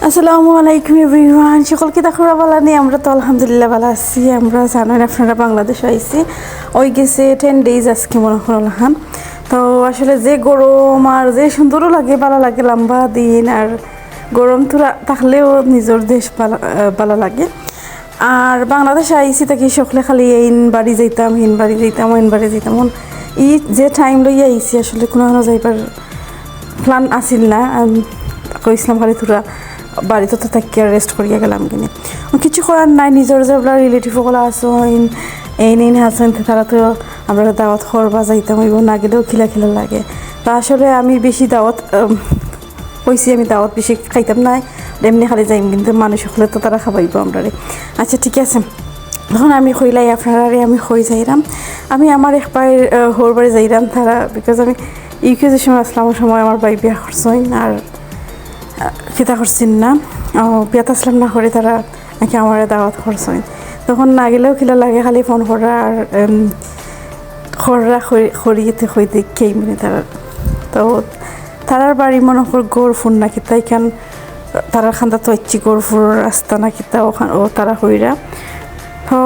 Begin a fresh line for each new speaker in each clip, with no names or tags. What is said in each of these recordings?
আসসালামু আলাইকুম এভরিওয়ান, সকলকে দেখো ভালো নেই। আমরা তো আলহামদুলিল্লাহ ভালো আছি। আমরা জানেন আপনারা বাংলাদেশে আইছি, ওই গেছে 10 days আজকে মনে করলাম। তো আসলে যে গরম আর যে সুন্দরও লাগে, ভালো লাগে লম্বা দিন, আর গরম তো থাকলেও নিজের দেশ ভালো লাগে। আর বাংলাদেশে আইছি তাকে সকলে খালি এইন বাড়ি যাইতাম, হিন বাড়ি যাইতাম, ওইন বাড়ি যাইতাম। ই যে টাইম লইয়া আইছি আসলে কোনো যাইবার প্ল্যান আসিল না। কইসলাম খালি তোরা বাড়িতে তো থাকি আর রেস্ট করিয়া গেলাম কিনে কিছু করার নাই। নিজের যেগুলো রিলেটিভ সকল আসেন এই হাসেন, তারা তো আমরা দাওয়াত করবা যাইতাম, ওইব না গেলেও খিলা খিলা লাগে। তা আসলে আমি বেশি দাওয়াত কইছি, আমি দাওয়াত বেশি খাইতাম নাই, এমনি খালি যাইম, কিন্তু মানুষ সকলে তো তারা খাবাইব আমরা। আচ্ছা ঠিক আছে, তখন আমি কইলাই আপনারা আমি হয়ে যাইরাম। আমি আমার একবার হোর বাড়ি যাইরাম তারা, বিকজ আমি ইউকে যে সময় আসলামের সময় আমার বাই বিয়া করছেন আর খিতা করছেন না, বিয়াত আসলাম না করে তারা নাকি আমার দাওয়াত করছেন। তখন না গেলেও খিলা লাগে, খালি ফোন করা আর খররা খড়িয়েতে হইতে খেয়ে মানে তারা। তো তারার বাড়ি মনে কর গড়ফুর না কিতা, এখান তারা খান্দা তো ইচ্ছি গড়ফুর রাস্তা না কিতা, ওখান ও তারা হইরা। তো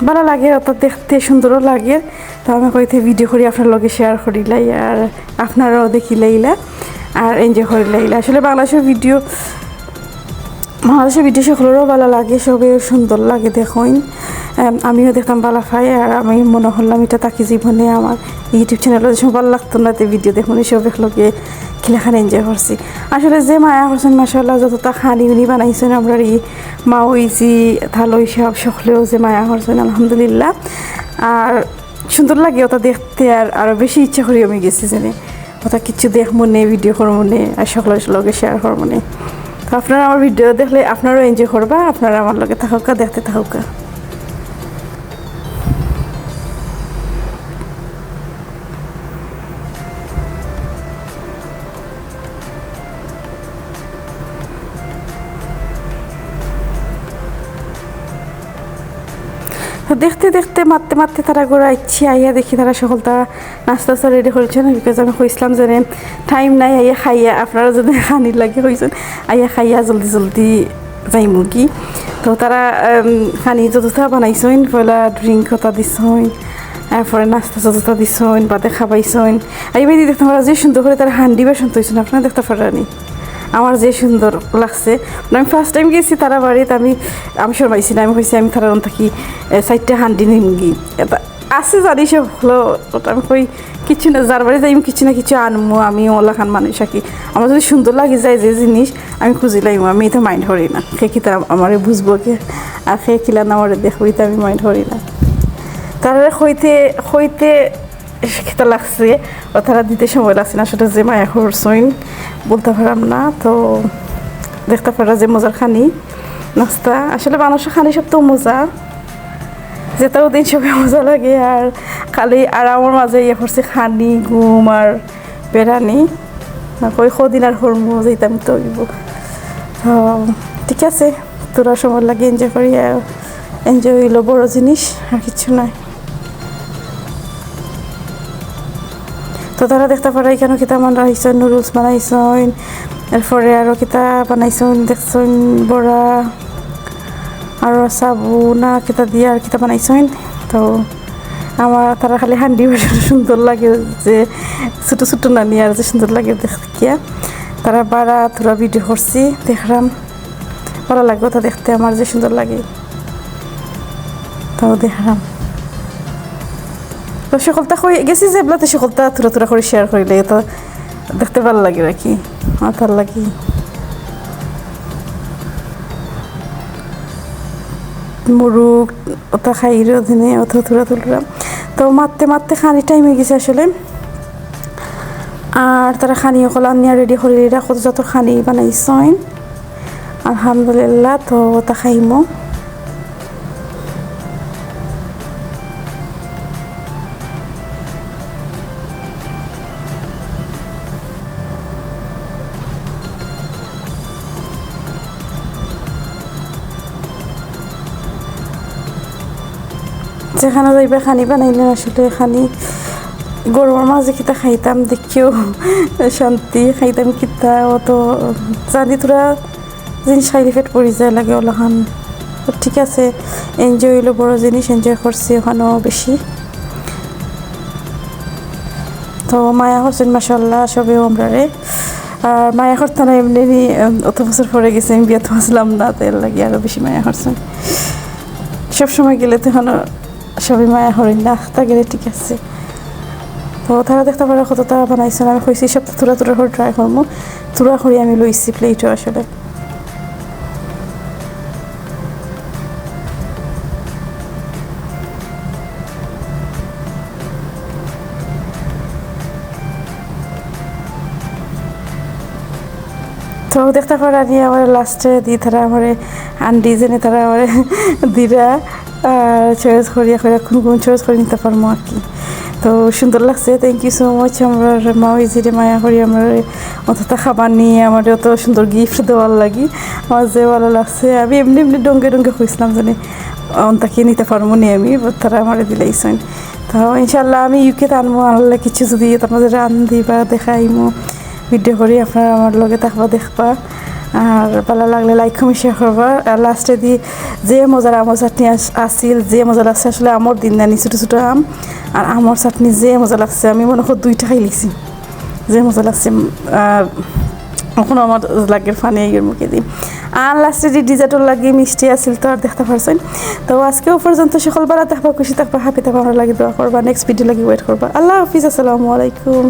ভালো লাগে, ওটা দেখতে সুন্দরও লাগে। তো আমি কইতে ভিডিও করি আপনার লগে শেয়ার করিলাই, আর আপনারাও দেখিলাইলা আর এনজয় করিলাইলা। আসলে বাংলাদেশের ভিডিও সকলেরও ভালো লাগে, সবে সুন্দর লাগে দেখুন। আমিও দেখতাম ভালো পাই, আর আমি মনে করলাম এটা তাকে জীবনে আমার ইউটিউব চ্যানেলে যে ভালো লাগতো না তে ভিডিও দেখুন, সব একলগে খিলাখান এনজয় করছি। আসলে যে মায়া করছেন মাশাআল্লাহ, যতটা খানি উনি বানাইছেন আমরা মা হইছি থালো সব সকলেও যে মায়া করছেন আলহামদুলিল্লাহ। আর সুন্দর লাগে ওটা দেখতে, আর আরও বেশি ইচ্ছা করি আমি গেছি জেনে ওটা কিছু দেখ মনে ভিডিও কর মনে আর সকলের লগে শেয়ার কর মনে। তো আপনারা আমার ভিডিও দেখলে আপনারাও এনজয় করবা, আপনারা আমার লগে থাকুকা, দেখতে থাকুকা। তো দেখতে দেখতে মারতে মারতে তারা করে আইছি, আইয়া দেখি তারা সকলটা নাস্তা রেডি করেছেন। বিকজ আমি কইসলাম যে টাইম নাই, আইয়া খাইয়া আপনারা যদি খানির লাগে হয়েছেন আইয়া খাইয়া জলদি জলদি যাইমু কি। তো তারা খানি যতটা বানাইছেন, পয়লা ড্রিঙ্ক কথা দিছেন, এরপরে নাস্তা যতটা দিছেন, বাদে খাবাইছেন। আর এবার দেখতে পারা যে সুন্দর করে তারা হান্ডি বাসন তৈছেন, আপনারা দেখতে পারানি আমার যে সুন্দর লাগছে। আমি ফার্স্ট টাইম গেছি তারা বাড়িতে, আমি শর্মাইছি না, আমি কইছি আমি তারা থাকি 4টা হান্ডি নিমগি আছে জানি সব হলো। ওটা আমি কই কিছু না, যার বাড়ি যাই কিছু না কিছু আনবো, আমি ওলা খান মানুষ আঁকি। আমার যদি সুন্দর লাগে যায় যে জিনিস আমি খুঁজি লাইম, আমি এটা মাইন্ড করি না। সে কিতা আমার বুঝবো কে, আর সে কিলা না আমার দেখবো এটা আমি মাইন্ড করি না। তারা হইতে খেতে লাগছে, ও তারা দিতে সময় লাগছে না, সেটা যে মায়া করছইন বলতে পারলাম না। তো দেখতে পারা যে মজার খানি নাস্তা, আসলে মানুষের খানি সব তো মজা, যেটাও দিন সবাই মজা লাগে। আর খালি আর আমার মাঝে ইয়ে করছে খানি ঘুম আর বেড়ানি, কই কদিন আর হরমো যেতাম তো ঠিক আছে। তোরা সময় লাগে এনজয় করি, আর এনজয় হইলো বড় জিনিস, আর কিছু নয়। তো তারা দেখতে পারে কেন কিতা বানাইছেন, নুডলস বানাইছেন, এরপরে আরও কিতা বানাইছেন দেখছেন, বড়া আর সাবু না কিতা দিয়ে আর কিতা বানাইছেন। তো আমার তারা খালি হান্ডি বাসন সুন্দর লাগে, যে ছোটো ছোটো নানি আর যে সুন্দর লাগে দেখিয়া। তারা বাড়া তোরা ভিডিও করছি দেখলাম, ভালো লাগবে তা দেখতে, আমার যে সুন্দর লাগে তাও দেখলাম। তো সকলটা গেছি যে এগুলাতে সকলটা থোড়া করে শেয়ার করিলে তো দেখতে ভালো লাগে আর কি, ভালো লাগে। মুরুগ ওটা খাইর দিনে অত থোড়া তুললাম। তো মারতে মারতে খানি টাইম হয়ে গেছে আসলে। আর তারা খানি অকল আনিয়া রেডি করে রাখো, যত খানি বানাইছেন আলহামদুলিল্লাহ। তো ওটা খাইমো। যেখানে যাইবা খানি বানাইলে আসলে খানি গরমের মাঝে কিতা খাইতাম দেখিও শান্তি, খাইতাম কিতা অত জানি তোরা জিনিস সাইড এফেক্ট পড়ে যায় লাগে ওলাখান। তো ঠিক আছে, এনজয় হইলো বড় জিনিস, এনজয় করছি ওখানেও বেশি। তো মায়া করছেন মাশাআল্লাহ সবেও আমরা রে। আর মায়া করতে না এমনি অত বছর পরে গেছে, আমি বিয়ে তো আসলাম না, তো এর লাগে আরও বেশি মায়া করছেন। সবসময় গেলে তখন সবই মায়া হরিণ না, তা গেলে ঠিক আছে। তো তারা দেখতে পারে কত তারা বানাইছেন, আমি কইছি সব থোড়া থোড়া করে ট্রাই করবো, থোড়া করে আমি লইছি প্লেটও আসলে। তো দেখতে পারে আমি আমার লাস্টে দিয়ে তারা আমার আনডিজেনে তারা আমার দিরা চয়েস করিয়া করে কোন চয়েস করে নিতে পারবো আর কি। তো সুন্দর লাগছে, থ্যাংক ইউ সো মাচ। আমার মা ইজিরে মায়া করি আমার অতটা খাবার নিয়ে আমার অত সুন্দর গিফট দেওয়ার লাগি, আমার যে ভালো লাগছে। আমি এমনি এমনি ডঙ্গে ডঙ্গে খুঁজলাম জানি তাকে নিতে পারবো নি আমি, তারা আমার দিলাইছেন। তো ইনশাল্লাহ আমি ইউকেতে আনবো, আনলে কিছু যদি তার মাঝে রান্ধি বা দেখাইমো ভিডিও করি, আপনারা আমার লগে থাকবা দেখবা। আর ভালো লাগলে লাইক কমেন্ট শেয়ার করবা। আর লাস্টে দিয়ে যে মজার আমৰ চাটনি আসিল, যে মজা লাগছে আসলে আমৰ দিন নানি ছোটো ছোটো আম আর আমৰ চাটনি যে মজা লাগছে, আমি মনে করি 2টা খাই লিছি, যে মজা লাগছে। আর এখন আমার লাগের ফানি এর মুখে দিই। আর লাস্টে যে ডিজার্টর লাগে মিষ্টি আসিল, তো আর দেখতে পারছেন। তো আজকেও পর্যন্ত সকালবেলা থাকবা, খুশি থাকবা, হ্যাপি থাকবা, আমার লাগে দোয়া করবা, নেক্সট ভিডিও লাগে ওয়েট করবা। আল্লাহ হাফিজ, আসসালামু আলাইকুম।